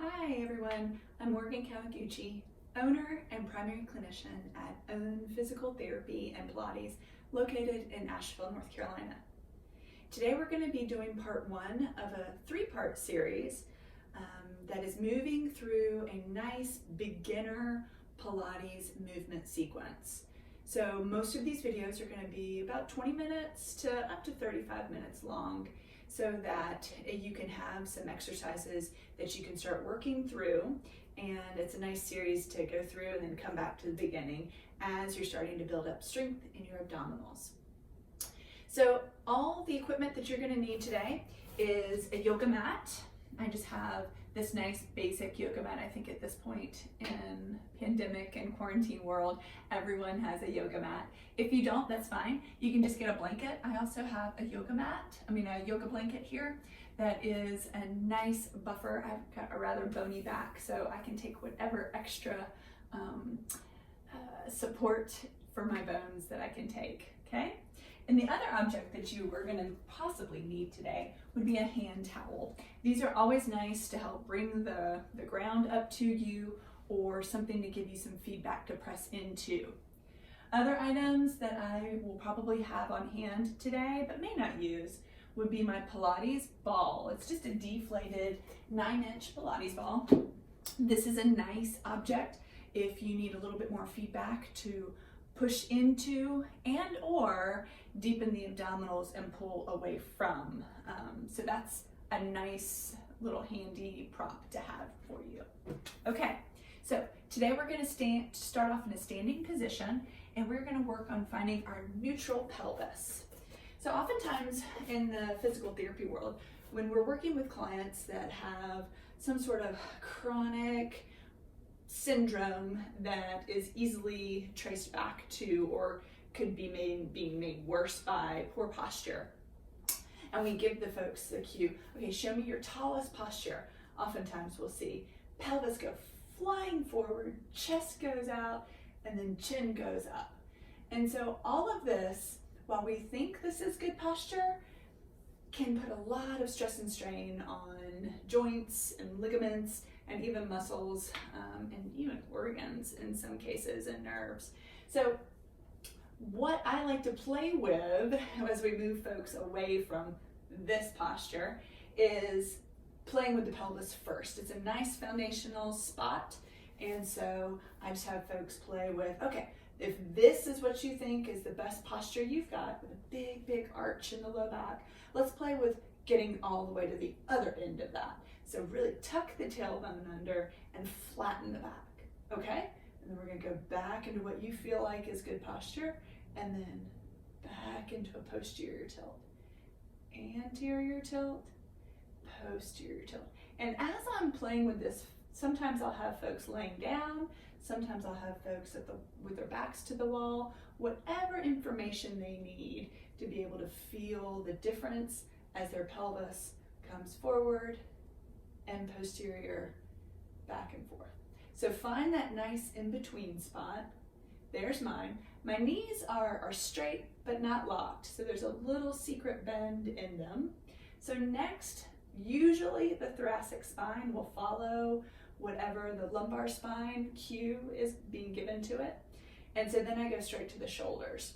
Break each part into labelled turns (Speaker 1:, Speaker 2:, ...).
Speaker 1: Hi everyone, I'm Morgan Kawaguchi, owner and primary clinician at Own Physical Therapy and Pilates located in Asheville, North Carolina. Today we're going to be doing part one of a three-part series that is moving through a nice beginner Pilates movement sequence. So most of these videos are going to be about 20 minutes to up to 35 minutes long, so that you can have some exercises that you can start working through, and it's a nice series to go through and then come back to the beginning as you're starting to build up strength in your abdominals. So all the equipment that you're going to need today is a yoga mat. I just have this nice basic yoga mat. I think at this point in pandemic and quarantine world, everyone has a yoga mat. If you don't, that's fine. You can just get a blanket. I also have a yoga blanket here that is a nice buffer. I've got a rather bony back, so I can take whatever extra support for my bones that I can take, okay? And the other object that you are going to possibly need today would be a hand towel. These are always nice to help bring the ground up to you, or something to give you some feedback to press into. Other items that I will probably have on hand today but may not use would be my Pilates ball. It's just a deflated 9-inch Pilates ball. This is a nice object if you need a little bit more feedback to push into and or deepen the abdominals and pull away from. So that's a nice little handy prop to have for you. Okay, so today we're going to start off in a standing position, and we're going to work on finding our neutral pelvis. So oftentimes in the physical therapy world, when we're working with clients that have some sort of chronic syndrome that is easily traced back to, or could be being made worse by, poor posture, and we give the folks the cue, okay, show me your tallest posture. Oftentimes we'll see pelvis go flying forward, chest goes out, and then chin goes up. And so all of this, while we think this is good posture, can put a lot of stress and strain on joints and ligaments and even muscles and even organs in some cases, and nerves. So what I like to play with as we move folks away from this posture is playing with the pelvis first. It's a nice foundational spot, and so I just have folks play with, okay, if this is what you think is the best posture you've got, with a big arch in the low back, let's play with getting all the way to the other end of that. So really tuck the tailbone under and flatten the back, okay? And then we're gonna go back into what you feel like is good posture, and then back into a posterior tilt. Anterior tilt, posterior tilt. And as I'm playing with this, sometimes I'll have folks laying down, sometimes I'll have folks with their backs to the wall, whatever information they need to be able to feel the difference as their pelvis comes forward and posterior, back and forth. So find that nice in-between spot. There's mine. My knees are straight but not locked, so there's a little secret bend in them. So next, usually the thoracic spine will follow whatever the lumbar spine cue is being given to it. And so then I go straight to the shoulders.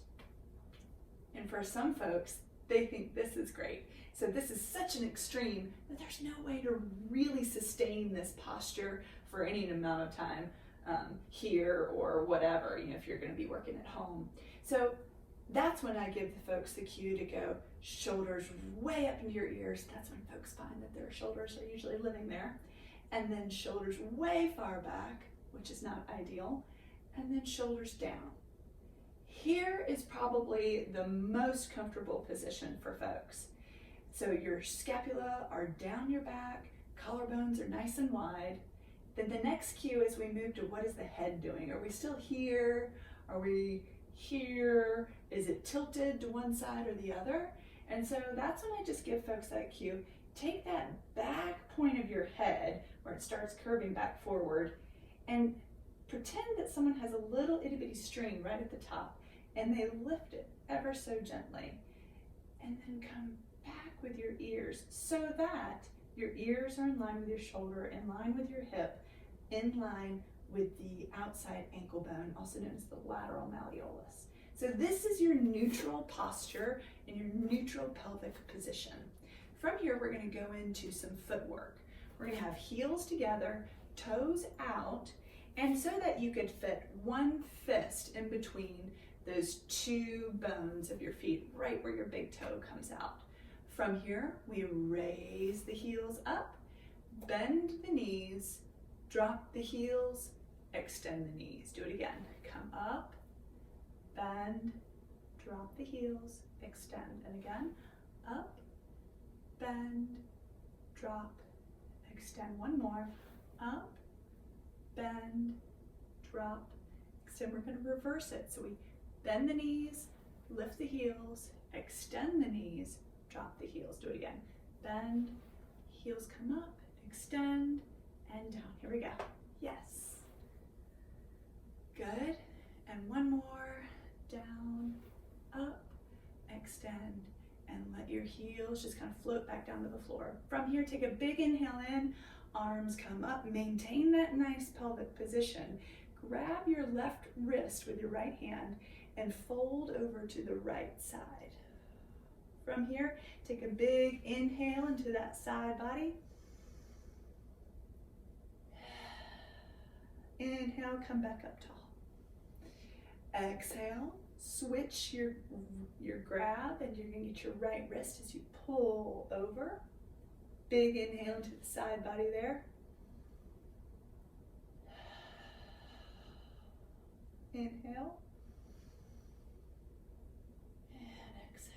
Speaker 1: And for some folks, they think this is great. So this is such an extreme that there's no way to really sustain this posture for any amount of time here or whatever, if you're going to be working at home. So that's when I give the folks the cue to go shoulders way up into your ears. That's when folks find that their shoulders are usually living there. And then shoulders way far back, which is not ideal, and then shoulders down. Here is probably the most comfortable position for folks. So your scapula are down your back, collarbones are nice and wide. Then the next cue is we move to, what is the head doing? Are we still here? Are we here? Is it tilted to one side or the other? And so that's when I just give folks that cue. Take that back point of your head where it starts curving back forward, and pretend that someone has a little itty bitty string right at the top, and they lift it ever so gently, and then come back with your ears so that Your ears are in line with your shoulder, in line with your hip, in line with the outside ankle bone, also known as the lateral malleolus. So this is your neutral posture and your neutral pelvic position. From here, we're going to go into some footwork. We're going to have heels together, toes out, and so that you could fit one fist in between those two bones of your feet, right where your big toe comes out. From here, we raise the heels up, bend the knees, drop the heels, extend the knees. Do it again. Come up, bend, drop the heels, extend. And again, up, bend, drop, extend. One more. Up, bend, drop, extend. We're going to reverse it. So we bend the knees, lift the heels, extend the knees, drop the heels. Do it again. Bend, heels come up, extend, and down. Here we go. Yes. Good. And one more. Down, up, extend, and let your heels just kind of float back down to the floor. From here, take a big inhale in, arms come up, maintain that nice pelvic position. Grab your left wrist with your right hand and fold over to the right side. From here, take a big inhale into that side body. Inhale, come back up tall. Exhale, switch your grab, and you're going to get your right wrist as you pull over. Big inhale into the side body there. Inhale. And exhale.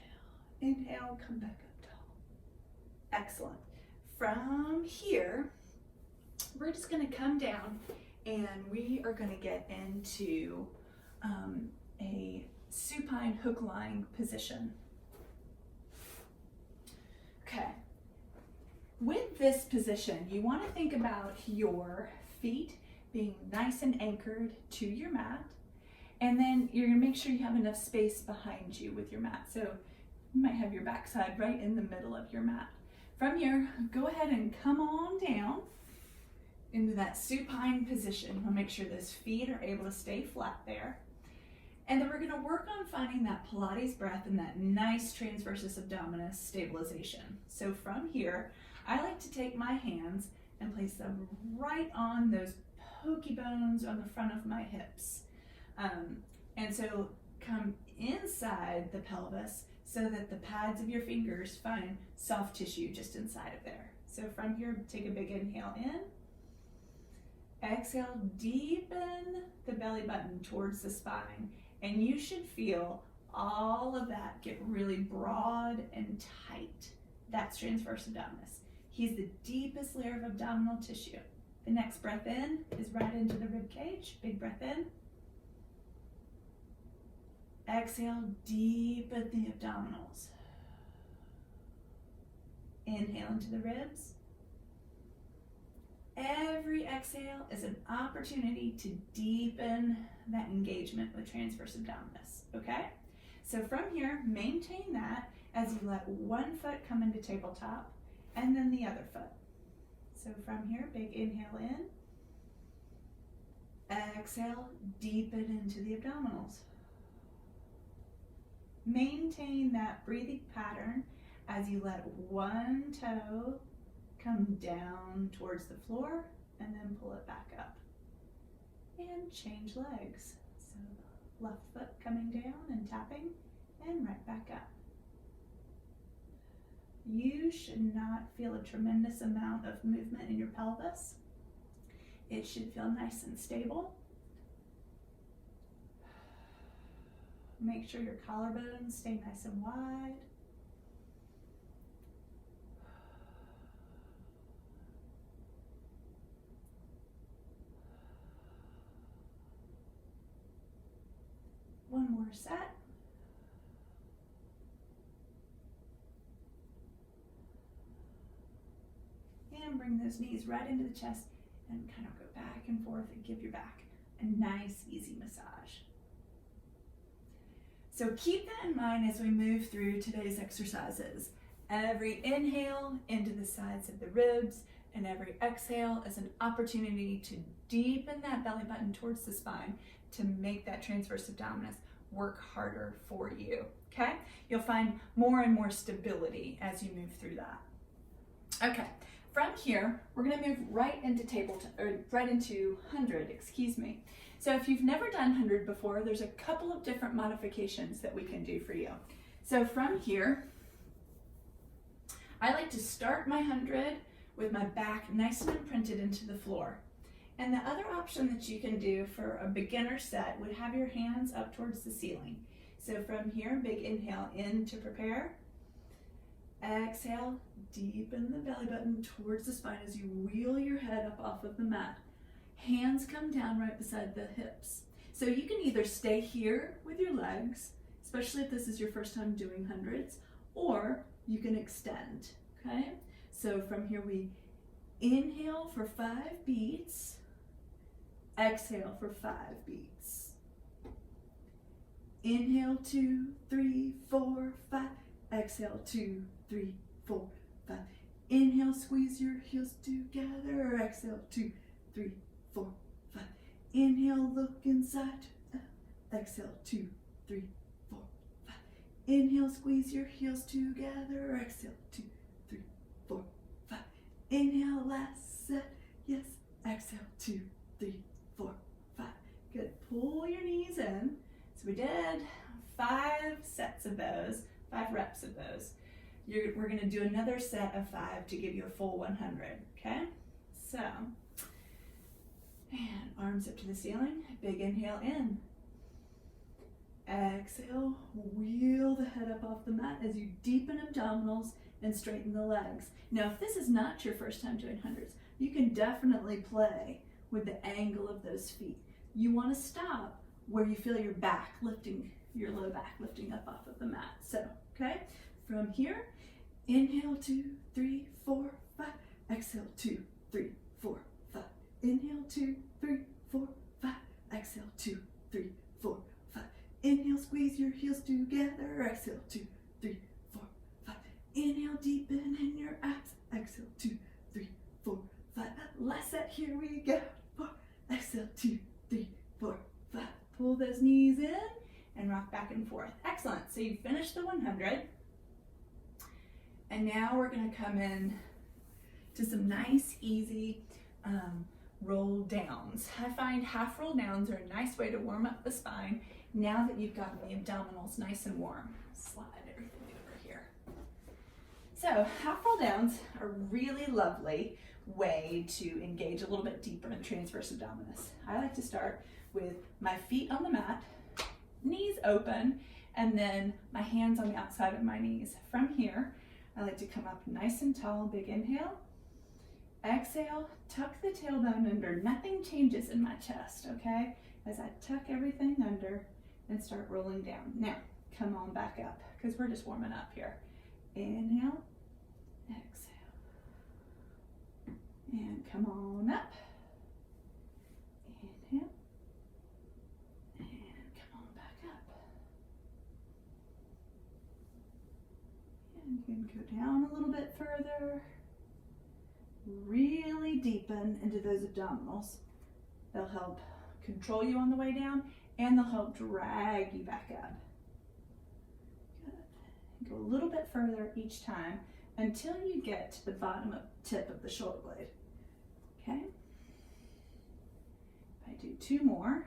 Speaker 1: Inhale, come back up tall. Excellent. From here, we're just going to come down and we are going to get into a supine hook lying position. Okay. With this position, you want to think about your feet being nice and anchored to your mat, and then you're going to make sure you have enough space behind you with your mat. So you might have your backside right in the middle of your mat. From here, go ahead and come on down into that supine position. You want to make sure those feet are able to stay flat there. And then we're going to work on finding that Pilates breath and that nice transversus abdominis stabilization. So from here, I like to take my hands and place them right on those pokey bones on the front of my hips. And so come inside the pelvis so that the pads of your fingers find soft tissue just inside of there. So from here, take a big inhale in. Exhale, deepen the belly button towards the spine. And you should feel all of that get really broad and tight. That's transverse abdominis. He's the deepest layer of abdominal tissue. The next breath in is right into the rib cage. Big breath in. Exhale, deepen the abdominals. Inhale into the ribs. Every exhale is an opportunity to deepen that engagement with transverse abdominis, okay? So from here, maintain that as you let one foot come into tabletop and then the other foot. So from here, big inhale in. Exhale, deepen into the abdominals. Maintain that breathing pattern as you let one toe come down towards the floor and then pull it back up. And change legs. So left foot coming down and tapping and right back up. You should not feel a tremendous amount of movement in your pelvis. It should feel nice and stable. Make sure your collarbones stay nice and wide. One more set. And bring those knees right into the chest and kind of go back and forth and give your back a nice, easy massage. So keep that in mind as we move through today's exercises. Every inhale into the sides of the ribs and every exhale is an opportunity to deepen that belly button towards the spine to make that transverse abdominis work harder for you, okay? You'll find more and more stability as you move through that. Okay, from here, we're gonna move right into right into 100, excuse me. So if you've never done 100 before, there's a couple of different modifications that we can do for you. So from here, I like to start my 100 with my back nice and imprinted into the floor. And the other option that you can do for a beginner set would have your hands up towards the ceiling. So from here, big inhale in to prepare. Exhale, deepen the belly button towards the spine as you wheel your head up off of the mat. Hands come down right beside the hips. So you can either stay here with your legs, especially if this is your first time doing hundreds, or you can extend, okay? So from here we inhale for 5 beats, exhale for 5 beats. Inhale 2, 3, 4, 5, exhale 2, 3, 4, 5. Inhale, squeeze your heels together, exhale 2, 3, 4, 5. Inhale, look inside, exhale 2, 3, 4, 5. Inhale, squeeze your heels together, exhale 2, 3, 4, 5. Inhale, last set, yes, exhale 2, 3, 4, 5. Good, pull your knees in. So we did 5 sets of those, 5 reps of those. We're gonna do another set of 5 to give you a full 100, okay? So, and arms up to the ceiling, big inhale in. Exhale, wheel the head up off the mat as you deepen abdominals and straighten the legs. Now, if this is not your first time doing hundreds, you can definitely play with the angle of those feet. You wanna stop where you feel your back lifting, your low back lifting up off of the mat. So, okay, from here, inhale 2, 3, 4, 5, exhale 2, 3, 4, 5. Inhale 2, 3, 4, 5, exhale 2, 3, 4, 5. Inhale, squeeze your heels together, exhale 2, 3, 4, 5. Inhale, deepen in your abs, exhale 2, 3, 4, 5. Last set, here we go. 4, exhale 2, 3, 4, 5. Pull those knees in and rock back and forth. Excellent. So you finished the 100. And now we're going to come in to some nice, easy roll downs. I find half roll downs are a nice way to warm up the spine now that you've gotten the abdominals nice and warm. Slide everything over here. So half roll downs are a really lovely way to engage a little bit deeper in transverse abdominis. I like to start with my feet on the mat, knees open, and then my hands on the outside of my knees. From here, I like to come up nice and tall, big inhale. Exhale, tuck the tailbone under. Nothing changes in my chest, okay? As I tuck everything under and start rolling down. Now, come on back up, because we're just warming up here. Inhale, exhale. And come on up. Inhale. And come on back up. And you can go down a little bit further. Really deepen into those abdominals. They'll help control you on the way down, and they'll help drag you back up. Good. Go a little bit further each time until you get to the bottom of tip of the shoulder blade. Okay? If I do 2 more.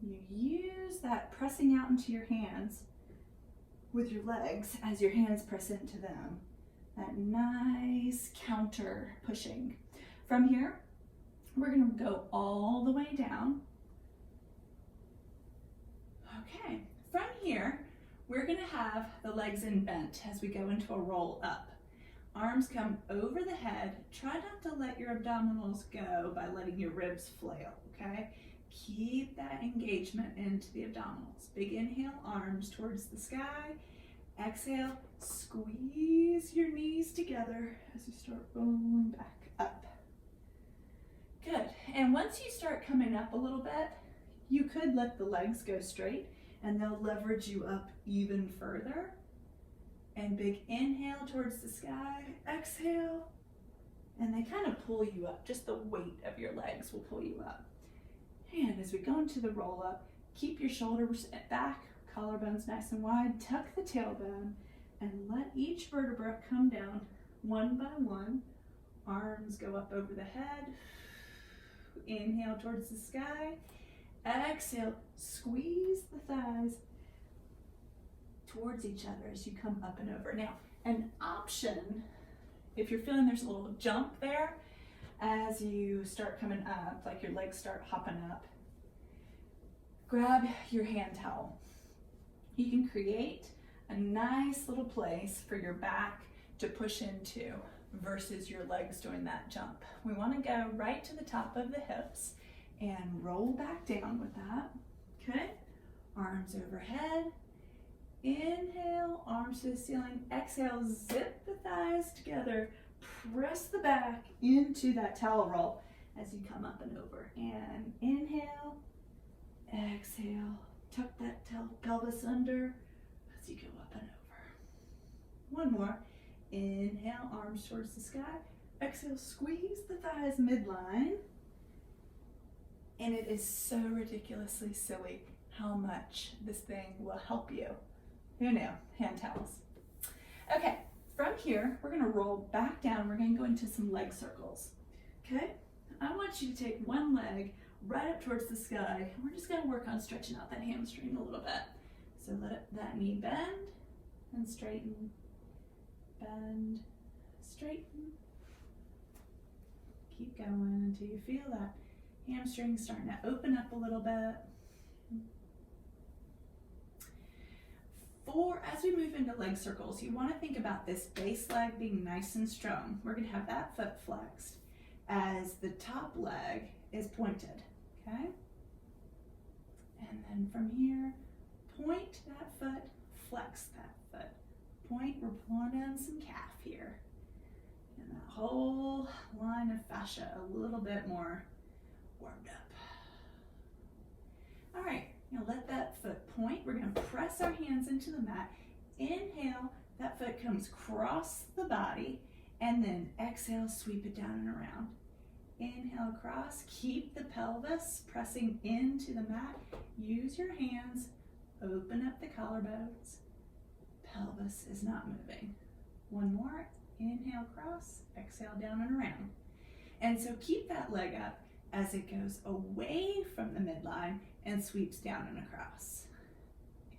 Speaker 1: You use that pressing out into your hands with your legs as your hands press into them. That nice counter pushing. From here, we're gonna go all the way down. Okay, from here, we're gonna have the legs in bent as we go into a roll up. Arms come over the head. Try not to let your abdominals go by letting your ribs flail, okay? Keep that engagement into the abdominals. Big inhale, arms towards the sky. Exhale, squeeze your knees together as you start rolling back up. Good, and once you start coming up a little bit, you could let the legs go straight and they'll leverage you up even further. And big inhale towards the sky, exhale, and they kind of pull you up. Just the weight of your legs will pull you up. And as we go into the roll up, keep your shoulders back, collarbones nice and wide, tuck the tailbone, and let each vertebra come down one by one. Arms go up over the head. Inhale towards the sky. Exhale, squeeze the thighs towards each other as you come up and over. Now, an option, if you're feeling there's a little jump there as you start coming up, like your legs start hopping up, grab your hand towel. You can create a nice little place for your back to push into versus your legs doing that jump. We want to go right to the top of the hips and roll back down with that. Okay, arms overhead. Inhale, arms to the ceiling. Exhale, zip the thighs together. Press the back into that towel roll as you come up and over. And inhale, exhale, tuck that pelvis under as you go up and over. One more. Inhale, arms towards the sky. Exhale, squeeze the thighs midline. And it is so ridiculously silly how much this thing will help you. Who knew? Hand towels. Okay, from here, we're gonna roll back down. We're gonna go into some leg circles. Okay, I want you to take one leg right up towards the sky. We're just gonna work on stretching out that hamstring a little bit. So let that knee bend and straighten. Bend, straighten. Keep going until you feel that hamstring starting to open up a little bit. As we move into leg circles, you want to think about this base leg being nice and strong. We're going to have that foot flexed as the top leg is pointed, okay? And then from here, point that foot, flex that foot. Point, we're pulling in some calf here. And that whole line of fascia a little bit more warmed up. All right, now let that foot point. We're gonna press our hands into the mat. Inhale, that foot comes across the body, and then exhale, sweep it down and around. Inhale across, keep the pelvis pressing into the mat. Use your hands, open up the collarbones. Pelvis is not moving. One more, inhale across, exhale down and around. And so keep that leg up as it goes away from the midline and sweeps down and across.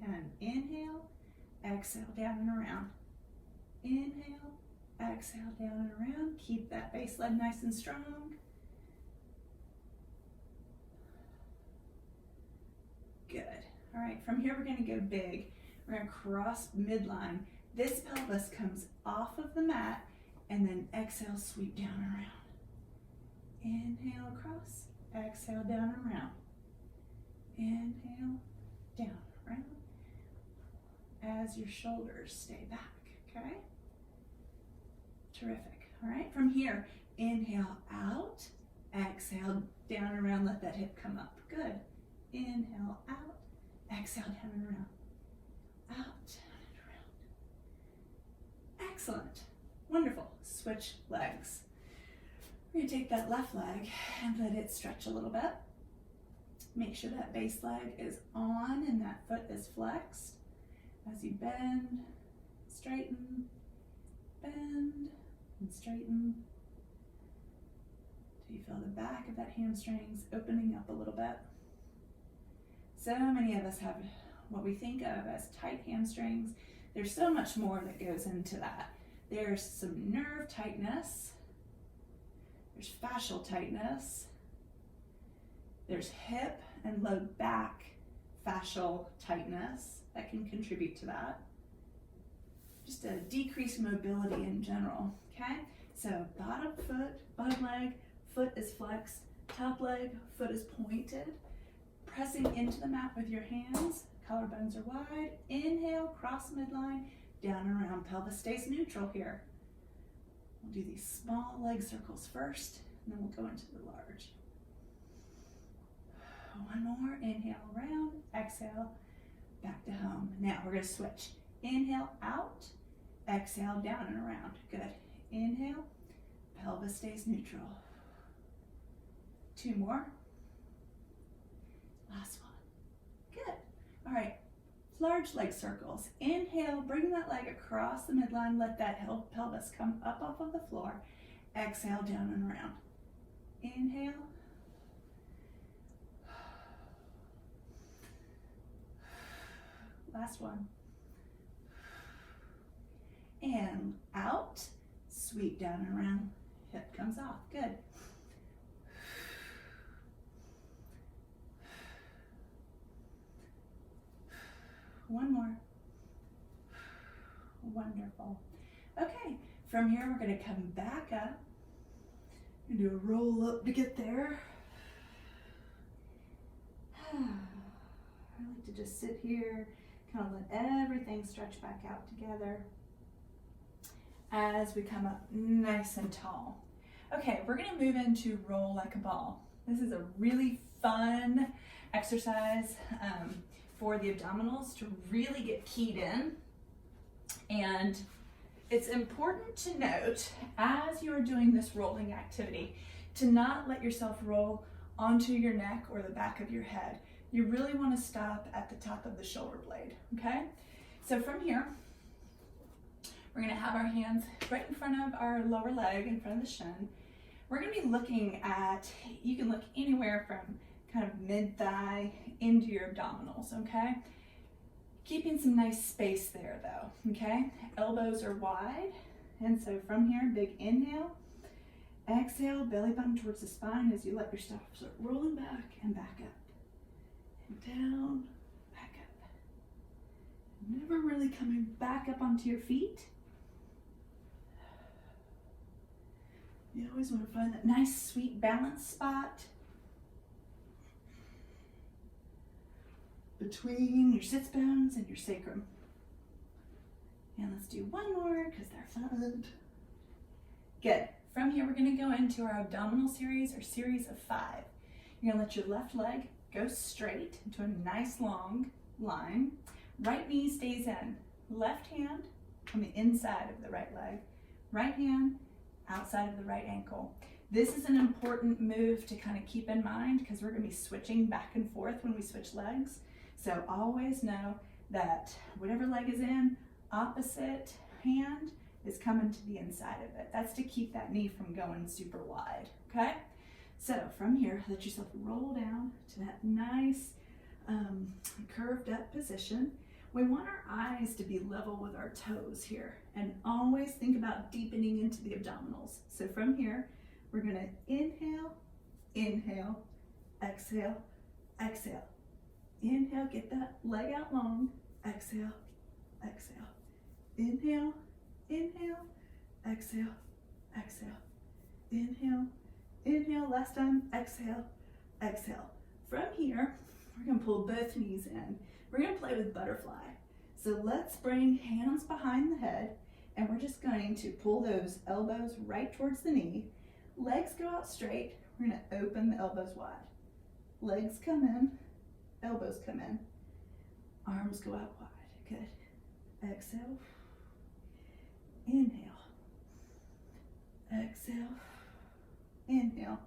Speaker 1: And inhale, exhale down and around. Inhale, exhale down and around. Keep that base leg nice and strong. Good. All right, from here we're gonna go big. We're gonna cross midline. This pelvis comes off of the mat and then exhale, sweep down and around. Inhale across, exhale down and around. Inhale, down, around. As your shoulders stay back, okay? Terrific, all right? From here, inhale out, exhale down and around, let that hip come up. Good. Inhale out, exhale down and around. Out, down and around. Excellent, wonderful. Switch legs. We're gonna take that left leg and let it stretch a little bit. Make sure that base leg is on and that foot is flexed. As you bend, straighten, bend, and straighten. Do you feel the back of that hamstrings opening up a little bit? So many of us have what we think of as tight hamstrings. There's so much more that goes into that. There's some nerve tightness. There's fascial tightness. There's hip and low back fascial tightness that can contribute to that. Just a decreased mobility in general, okay? So bottom leg, foot is flexed, top leg, foot is pointed. Pressing into the mat with your hands, collarbones are wide. Inhale, cross midline, down and around. Pelvis stays neutral here. We'll do these small leg circles first, and then we'll go into the large. One more, inhale around, exhale, back to home. Now we're gonna switch. Inhale, out, exhale, down and around. Good. Inhale, pelvis stays neutral. 2 more. Last one. Good. All right, large leg circles. Inhale, bring that leg across the midline. Let that pelvis come up off of the floor. Exhale, down and around. Inhale. Last one. And out, sweep down and around. Hip comes off. Good. One more. Wonderful. Okay, from here we're going to come back up and do a roll up to get there. I like to just sit here, kind of let everything stretch back out together as we come up nice and tall. Okay, we're going to move into roll like a ball. This is a really fun exercise for the abdominals to really get keyed in. And it's important to note as you're doing this rolling activity to not let yourself roll onto your neck or the back of your head. You really want to stop at the top of the shoulder blade, okay? So from here, we're going to have our hands right in front of our lower leg, in front of the shin. We're going to be looking at, you can look anywhere from kind of mid-thigh into your abdominals, okay? Keeping some nice space there though, okay? Elbows are wide, and so from here, big inhale, exhale, belly button towards the spine as you let yourself start rolling back and back up. And down, back up. Never really coming back up onto your feet. You always want to find that nice, sweet balance spot between your sits bones and your sacrum. And let's do one more because they're fun. Good. From here, we're going to go into our abdominal series or series of 5. You're going to let your left leg go straight into a nice long line. Right knee stays in. Left hand on the inside of the right leg. Right hand outside of the right ankle. This is an important move to kind of keep in mind because we're going to be switching back and forth when we switch legs. So always know that whatever leg is in, opposite hand is coming to the inside of it. That's to keep that knee from going super wide, okay? So from here, let yourself roll down to that nice curved up position. We want our eyes to be level with our toes here and always think about deepening into the abdominals. So from here, we're gonna inhale, inhale, exhale, exhale. Inhale, get that leg out long, exhale, exhale. Inhale, inhale, exhale, exhale. Inhale, inhale, last time, exhale, exhale. From here, we're gonna pull both knees in. We're gonna play with butterfly. So let's bring hands behind the head and we're just going to pull those elbows right towards the knee. Legs go out straight. We're gonna open the elbows wide. Legs come in, elbows come in. Arms go out wide, good. Exhale, inhale, exhale, inhale,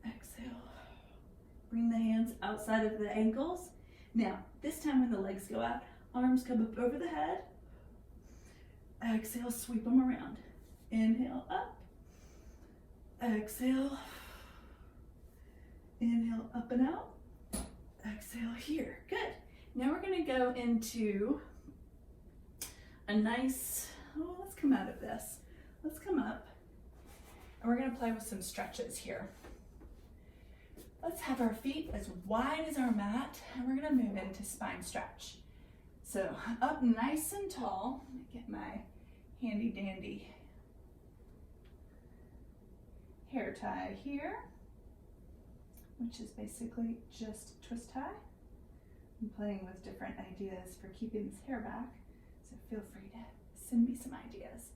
Speaker 1: exhale. Bring the hands outside of the ankles. Now, this time when the legs go out, arms come up over the head. Exhale, sweep them around. Inhale, up. Exhale. Inhale, up and out. Exhale here. Good. Now we're going to go into a nice, let's come out of this. Let's come up. And we're going to play with some stretches here. Let's have our feet as wide as our mat, and we're gonna move into spine stretch. So up nice and tall. Let me get my handy dandy hair tie here, which is basically just twist tie. I'm playing with different ideas for keeping this hair back, so feel free to send me some ideas.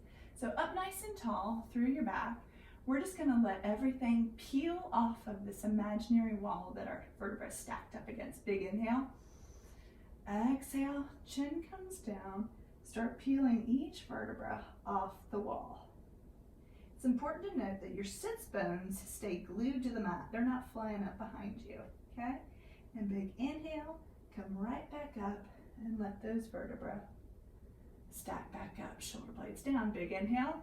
Speaker 1: So up nice and tall through your back. We're just gonna let everything peel off of this imaginary wall that our vertebrae stacked up against. Big inhale, Exhale, chin comes down. Start peeling each vertebra off the wall. It's important to note that your sits bones stay glued to the mat. They're not flying up behind you, okay? And big inhale, come right back up and let those vertebrae stack back up. Shoulder blades down, big inhale.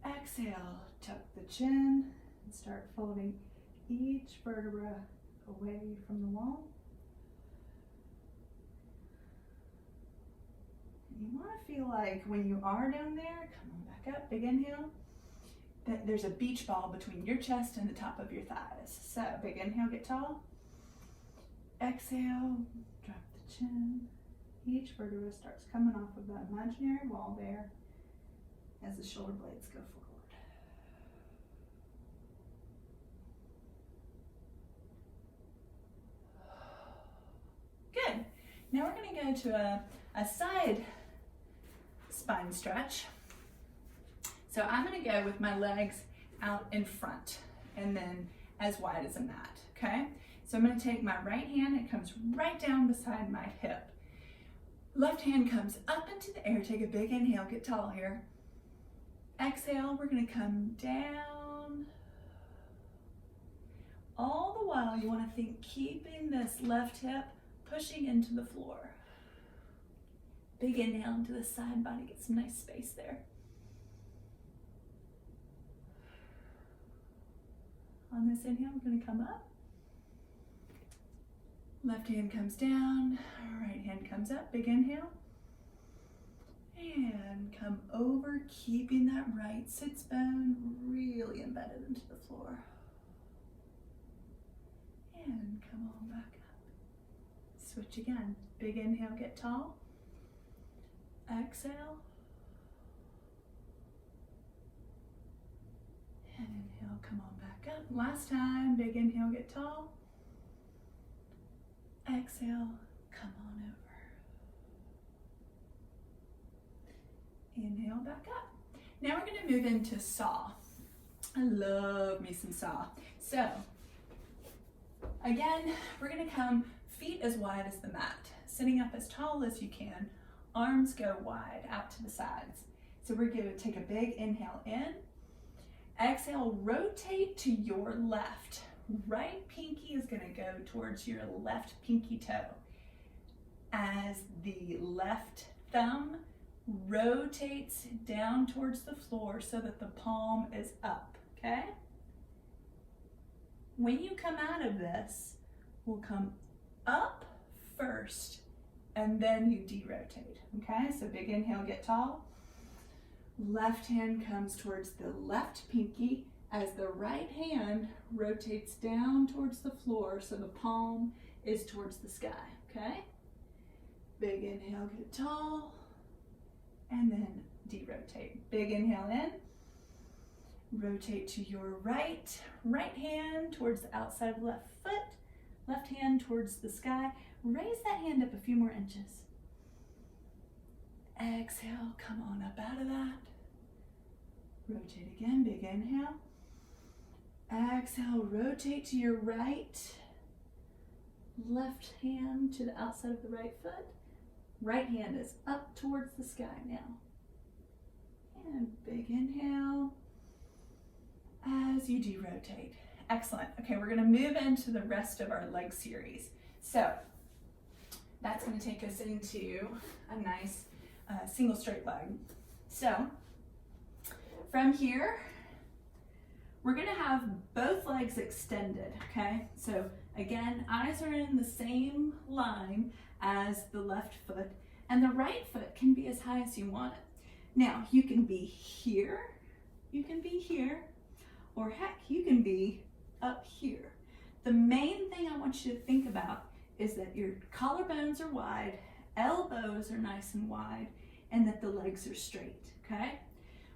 Speaker 1: Exhale, tuck the chin and start folding each vertebra away from the wall. You want to feel like when you are down there, come on back up, big inhale, that there's a beach ball between your chest and the top of your thighs. So big inhale, get tall. Exhale, drop the chin. Each vertebra starts coming off of that imaginary wall there as the shoulder blades go forward. Good. Now we're going to go to a side spine stretch. So I'm going to go with my legs out in front and then as wide as a mat, okay? So I'm going to take my right hand, it comes right down beside my hip. Left hand comes up into the air, take a big inhale, get tall here. Exhale, we're going to come down. All the while you want to think keeping this left hip pushing into the floor. Big inhale into the side body, get some nice space there. On this inhale, we're going to come up. Left hand comes down, right hand comes up, big inhale. And come over, keeping that right sits bone really embedded into the floor. And come on back up. Switch again. Big inhale, get tall. Exhale. And inhale, come on back up. Last time, big inhale, get tall. Exhale, come on over. Inhale, back up. Now we're going to move into saw. I love me some saw. So, again, we're going to come feet as wide as the mat, sitting up as tall as you can, arms go wide out to the sides. So we're going to take a big inhale in. Exhale, rotate to your left. Right pinky is going to go towards your left pinky toe as the left thumb rotates down towards the floor so that the palm is up, okay? When you come out of this, we'll come up first and then you de-rotate, okay? So big inhale, get tall. Left hand comes towards the left pinky as the right hand rotates down towards the floor so the palm is towards the sky, okay? Big inhale, get tall, and then de-rotate. Big inhale in, rotate to your right hand towards the outside of the left foot, left hand towards the sky. Raise that hand up a few more inches. Exhale, come on up out of that. Rotate again, big inhale. Exhale, rotate to your right. Left hand to the outside of the right foot. Right hand is up towards the sky now. And big inhale as you de-rotate. Excellent. Okay, we're going to move into the rest of our leg series. So that's going to take us into a nice single straight leg. So from here, we're going to have both legs extended, okay? So again, eyes are in the same line as the left foot, and the right foot can be as high as you want it. Now, you can be here, or heck, you can be up here. The main thing I want you to think about is that your collarbones are wide, elbows are nice and wide, and that the legs are straight, okay?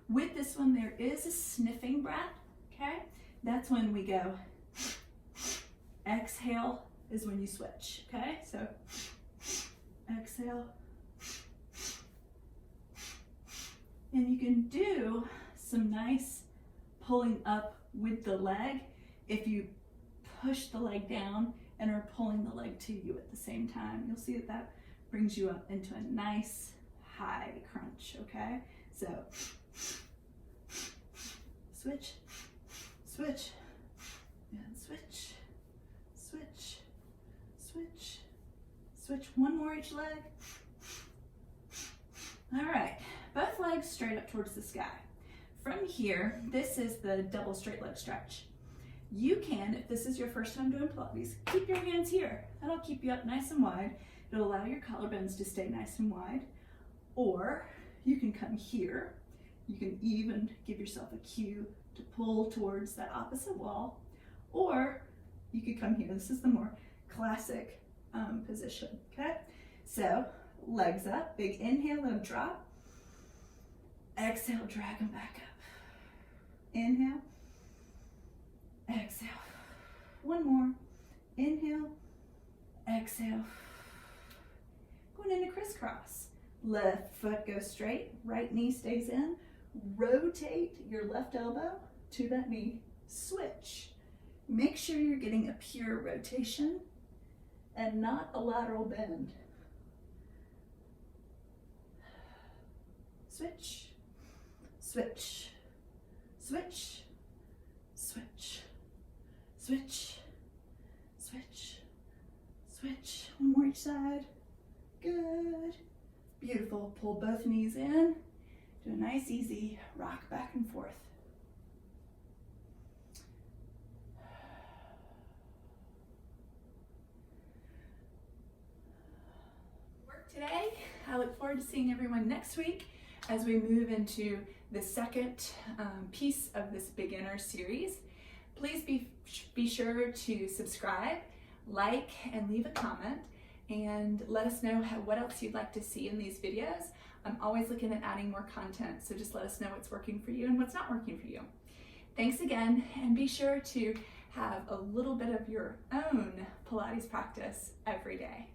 Speaker 1: With this one, there is a sniffing breath, okay? That's when we go, exhale is when you switch, okay? So, exhale. And you can do some nice pulling up with the leg if you push the leg down and are pulling the leg to you at the same time. You'll see that that brings you up into a nice high crunch, okay? So switch, switch, and switch, switch, switch, switch. One more each leg. All right, both legs straight up towards the sky. From here, this is the double straight leg stretch. You can, if this is your first time doing Pilates, keep your hands here. That'll keep you up nice and wide. It'll allow your collarbones to stay nice and wide. Or you can come here. You can even give yourself a cue to pull towards that opposite wall. Or you could come here. This is the more classic position, okay? So legs up, big inhale, let them drop. Exhale, drag them back up. Inhale, exhale. One more. Inhale, exhale. Going into crisscross. Left foot goes straight, right knee stays in. Rotate your left elbow to that knee. Switch. Make sure you're getting a pure rotation and not a lateral bend. Switch, switch, switch, switch, switch, switch, switch. One more each side. Good. Beautiful. Pull both knees in. Do a nice, easy rock back and forth. Work today. I look forward to seeing everyone next week as we move into the second piece of this beginner series. Please be sure to subscribe, like, and leave a comment, and let us know what else you'd like to see in these videos. I'm always looking at adding more content, so just let us know what's working for you and what's not working for you. Thanks again, and be sure to have a little bit of your own Pilates practice every day.